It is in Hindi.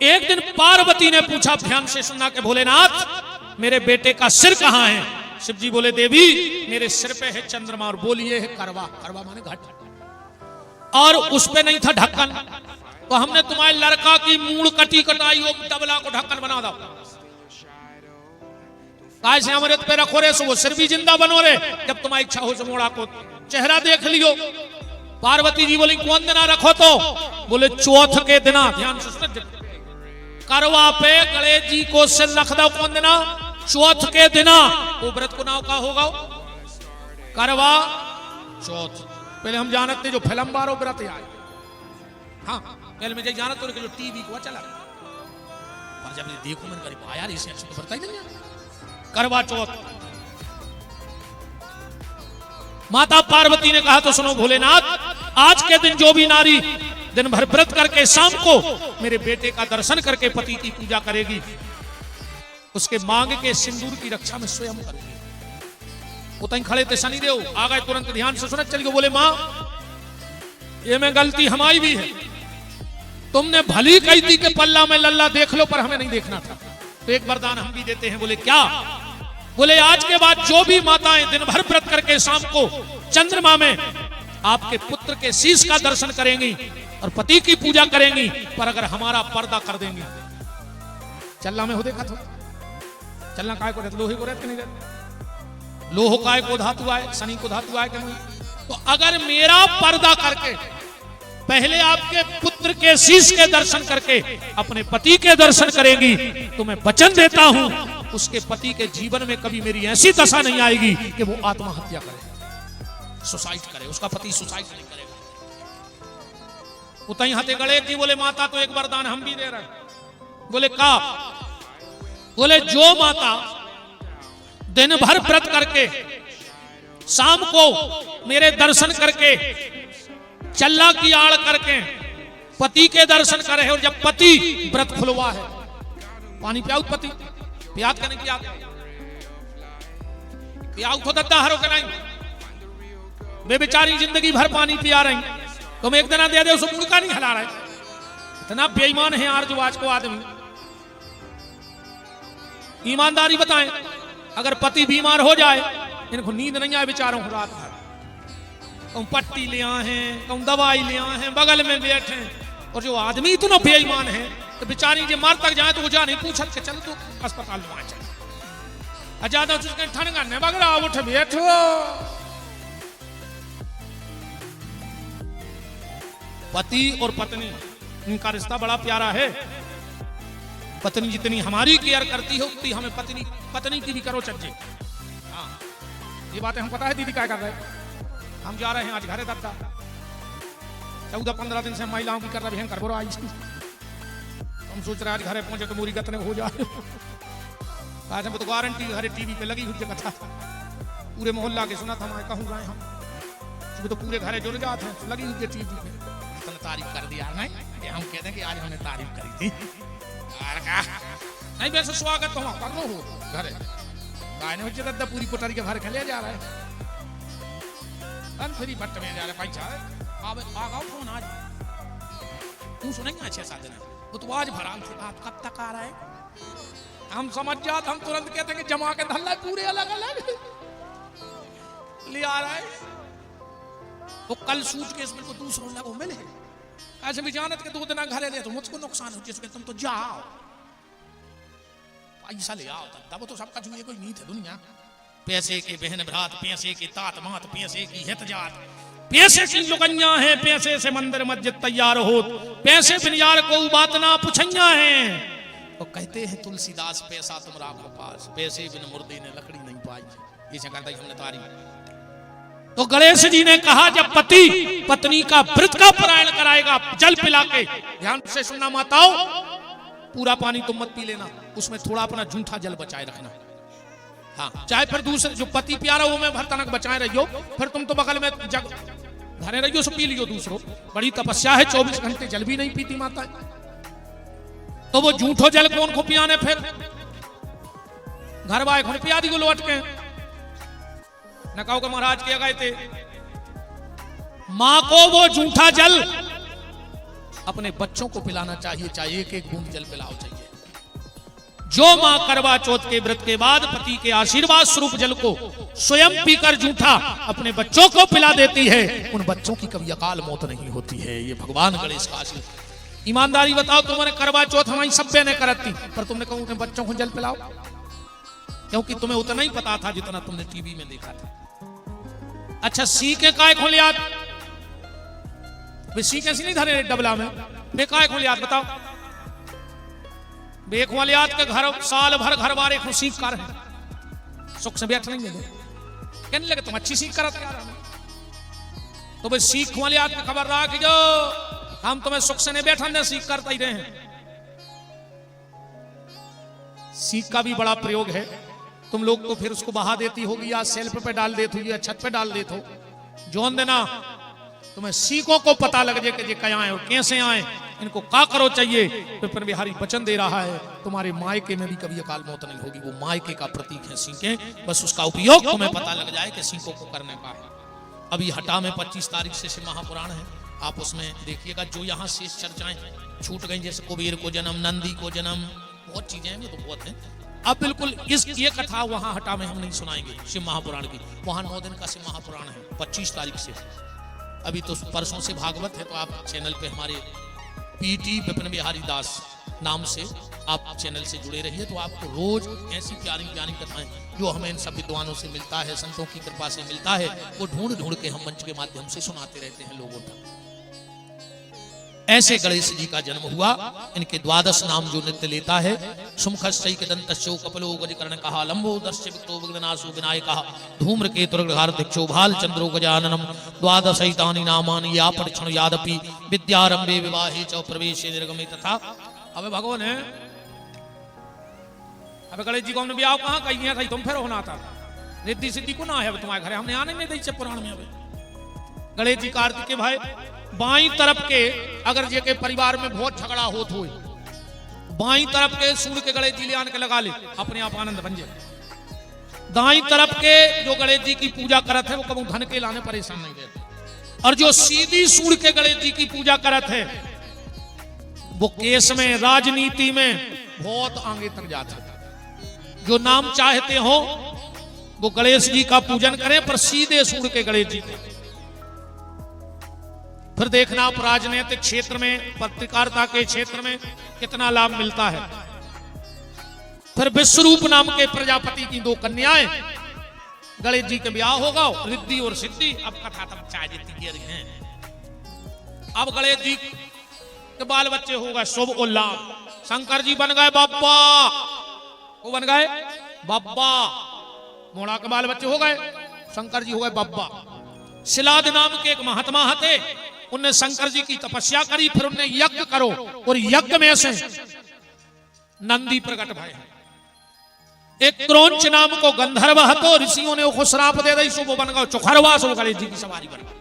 एक दिन पार्वती ने पूछा, ध्यान से सुनना के भोलेनाथ मेरे बेटे का सिर कहां है? शिव जी बोले, देवी मेरे सिर पे है चंद्रमा और बोलिए है करवा। करवा माने घट, और उस पे नहीं था ढक्कन, तो हमने तुम्हारे लड़का की मूड़ कटी कटाई हो तबला को ढक्कन बना दो। से अमृत पे रखो रे, सो वो सिर भी जिंदा बनो रे, जब तुम्हारी इच्छा हो मोड़ा को चेहरा देख लियो। पार्वती जी बोली, कौन दिना रखो? तो बोले चौथ के दिना। ध्यान से करवा पे गणेश जी को सिर रख दो। कौन दिना? चौथ के दिना। वो व्रत को नाव का होगा करवा चौथ। पहले हम जानते जो फिल्म बारो व्रत आए, हाँ पहले मैं जानते जो टीवी को चला, पर जब देखो मन करी यार इसे अच्छा तो व्रत ही नहीं करवा चौथ। माता पार्वती ने कहा, तो सुनो भोलेनाथ, आज के दिन जो भी नारी दिन भर व्रत करके शाम को मेरे बेटे का दर्शन करके पति की पूजा करेगी, उसके मांग के सिंदूर की रक्षा में स्वयं करेगी। उतई खड़े थे शनिदेव, आ गए तुरंत, ध्यान से सुनत चली गए। बोले मां ये में गलती हमारी भी है, तुमने भली कही थी कि पल्ला में लल्ला देख लो, पर हमें नहीं देखना था, तो एक वरदान हम भी देते हैं। बोले क्या? बोले आज के बाद जो भी माताएं दिन भर व्रत करके शाम को चंद्रमा में आपके पुत्र के शीश का दर्शन करेंगी और पति की पूजा करेंगी, पर अगर हमारा पर्दा कर देंगी। चलना में हो देखा था, चलना काय को रहते, लोहे को रहते नहीं रहते, लोह काय को धातु आए, शनि को धातु आए कहीं। तो अगर मेरा पर्दा करके पहले आपके पुत्र के शीश के दर्शन करके अपने पति के दर्शन करेंगी, तो मैं वचन देता हूं उसके पति के जीवन में कभी मेरी ऐसी दशा नहीं आएगी कि वो आत्महत्या करे, सुसाइड करे, उसका पति सुसाइड नहीं करेगा। उतई हते गणेश जी बोले, माता तो एक वरदान हम भी दे रहे। बोले का? बोले जो माता दिन भर व्रत करके शाम को मेरे दर्शन करके चल्ला की आड़ करके पति के दर्शन करे, और जब पति व्रत खुलवा है, पानी पियाऊ पति पियात का नहीं पियाऊ तो दद्दा हरो के नहीं, वे बेचारी जिंदगी भर पानी पिया रही, तुम एक दिन दे दे उसे मुड़का नहीं हिला रहे। इतना बेईमान है यार जो आज को आदमी। ईमानदारी बताएं, अगर पति बीमार हो जाए, इनको नींद नहीं आए बेचारों को रात भर, कहूं पट्टी ले आए हैं, कहूं दवाई ले आए हैं, बगल में बैठे, और जो आदमी इतना बेईमान है तो बेचारी जो मार तक जाए तो वो जा नहीं पूछत के चल तो अस्पताल में चल, ज्यादा ठंड करने बगड़ा उठ बैठो। पति और पत्नी इनका रिश्ता बड़ा प्यारा है। पत्नी जितनी हमारी केयर करती है उतनी हमें पत्नी की भी करो चज्जे। हाँ ये बातें हम पता है दीदी क्या कर रहे हैं। हम जा रहे हैं आज घरे दत्ता, 14-15 दिन से महिलाओं की कर रहे हैं कर आई। हम सोच रहे आज घरे पहुंचे तो मूरी गतने हो जाए। आज हम तो गारंटी घरे टीवी पे लगी हुई कथा, पूरे मोहल्ला के सुना था, मैं कहूँ गए हम तो पूरे घरे जुड़ जाते हैं, लगी हुई टीवी पे। इतना तारीफ कर दिया नहीं, हम कहते हैं कि आज हमने तारीफ करी थी। नहीं वैसे स्वागत तो हम कर लो हो घरे गायने पूरी कोठारी के भर खेले जा रहे हैं, फ्री बट में जा रहे पैसा आगाओ फोन आज तू सुनेंगे 6-7 दिन, वो तो आज भरा थे बात कब तक आ रहा है। हम समझ जाते, हम तुरंत कहते हैं कि जमा के धल्ला पूरे अलग अलग ले आ रहा है। वो कल सूट के इसमें को दूसरों लगो मिले ऐसे भी जानत के 2 दिन घरे ले तो मुझको नुकसान हो जिसके तुम तो जाओ पैसा ले आओ, तब तो सबका जुए कोई नीत है दुनिया। पैसे के बहन भ्रात, पैसे के तात मात, पैसे की हित जात, पैसे की लुकैया है, पैसे से मंदिर मस्जिद तैयार हो, पैसे बिन यार को बात ना पुछैया है। तो कहते हैं तुलसीदास पैसा तुम राखो पास, पैसे बिन मुर्दे ने लकड़ी नहीं पाई। ये करता हमने तारीफ। तो गणेश जी ने कहा जब पति पत्नी का व्रत का पारायण कराएगा जल पिला के, ध्यान से सुनना माताओं, पूरा पानी तुम मत पी लेना, उसमें थोड़ा अपना झूठा जल बचाए रखना। हाँ चाहे फिर दूसरे जो पति प्यारा वो में भर तनक बचाए रहियो, फिर तुम तो बगल में जग भरे रहियो सो पी लियो दूसरो। बड़ी तपस्या है, 24 घंटे जल भी नहीं पीती माता, तो वो झूठो जल कौन को पियाने, फिर घर वाले पिया दी को लौट के न कहो कि महाराज किया गए थे मां को वो झूठा जल अपने बच्चों को पिलाना चाहिए, चाहे एक एक बूंद जल पिलाओ चाहिए। जो मां करवा चौथ के व्रत के बाद पति के आशीर्वाद स्वरूप जल को स्वयं पीकर जूठा अपने बच्चों को पिला देती है, उन बच्चों की कभी अकाल मौत नहीं होती है। ये भगवान गणेश का आशीर्वाद। ईमानदारी बताओ, तुमने करवा चौथ हमारी सभ्य ने करती, पर तुमने कहा अपने बच्चों को जल पिलाओ, क्योंकि तुम्हें उतना ही पता था जितना तुमने टीवी में देखा था। अच्छा, सीखे काय खोलियात, वे सीख ऐसी नहीं धरे डबला में, वे काय खोलियात बताओ। बेख वाले याद के घर साल भर घर वाले खुशी कर है, सुख से बैठ नहीं दे, कहने लगे तुम अच्छी सीख करते यार। तो भाई सीख वाले याद की खबर रहा कि जो हम तुम्हें सुख से नहीं बैठा, सीख करता ही रहे हैं। सीख का भी बड़ा प्रयोग है। तुम लोग तो फिर उसको बहा देती होगी, या सेल्फ पे डाल देती होगी, या छत पे डाल देते हो। जोन देना तुम्हें सीखों को पता लग जाए कि ये क्या आए और कैसे आए, इनको का करो चाहिए। विपिन बिहारी वचन दे रहा है, तुम्हारे मायके में भी कभी अकाल मौत नहीं होगी। वो मायके का प्रतीक है सीखें, बस उसका उपयोग तुम्हें पता लग जाए कि सीखों को करने का है। अभी हटा में 25 तारीख से शिव महापुराण है, आप उसमें देखिएगा। जो यहाँ शेष चर्चाएं छूट गई, जैसे कुबेर को जन्म, नंदी को जन्म, बहुत चीजें हैं, तो बहुत है। अब बिल्कुल ये कथा वहां हटा में हम नहीं सुनाएंगे शिव महापुराण की। वहां 9 दिन का शिव महापुराण है 25 तारीख से। अभी तो परसों से भागवत है, तो आप चैनल पे हमारे पीटी विपिन बिहारी दास नाम से आप चैनल से जुड़े रहिए, तो आपको रोज ऐसी प्यारी प्यारी कथाएं जो हमें इन सब विद्वानों से मिलता है, संतों की कृपा से मिलता है, वो ढूंढ ढूंढ के हम मंच के माध्यम से सुनाते रहते हैं लोगों तक। ऐसे गणेश जी का जन्म हुआ। इनके 12 नाम जो नित्य लेता है, सुमुखश्चैकदन्तश्चो कपिलो गजकर्ण कहा, लंबोदरश्च विक्तो विघ्नासो विनायकः, धूम्रकेतुर्गहारदिक्षो भालचंद्रो गजाननम, 12 नामानि यापरिक्षण यादपि, विद्यारंभे विवाहे च प्रवेशे निर्गमे तथा। अबे भगवान है, अबे गणेश जी को हमने ब्याह कहाँ कही था, तुम फिर होना था रिद्धि सिद्धि को ना है तुम्हारे घर, हमने आने नहीं दी पुराण में। अबे गणेश जी कार्तिक के भाई बाई तरफ के, अगर जे के परिवार में बहुत झगड़ा होत हो, बाई तरफ के सूर्य के गणेश जी ले आन के लगा ले, अपने आप आनंद बन जाए। दाई तरफ के जो गणेश जी की पूजा करत है, वो कभी धन के लाने परेशान नहीं रहते। और जो सीधी सूर्य के गणेश जी की पूजा करत है, वो केस में, राजनीति में बहुत आगे तक जाता है। जो नाम चाहते हो वो गणेश जी का पूजन करें, पर सीधे सूर्य के गणेश जी के। फिर देखना आप राजनीतिक क्षेत्र में, पत्रकारिता के क्षेत्र में कितना लाभ मिलता है। फिर विश्वरूप नाम के प्रजापति की 2 कन्याएं, गणेश जी के ब्याह होगा, रिद्धि और सिद्धि। अब कथा तब चाय जीती गिर हैं। अब गणेश जी के बाल बच्चे हो गए शुभ और लाभ। शंकर जी बन गए बाबा, वो बन गए बाबा। मोड़ा के बाल बच्चे हो गए, शंकर जी हो गए बाबा। शिलाद नाम के एक महात्मा थे, उनने शंकर जी की तपस्या करी, फिर उनने यज्ञ करो, और यज्ञ में से नंदी प्रकट भय। एक क्रोंच नाम को गंधर्व हतो, ऋषियों ने उसको श्राप दे दी, सो वो बन गए चोखरवा, सो गणेश जी की सवारी बन गई।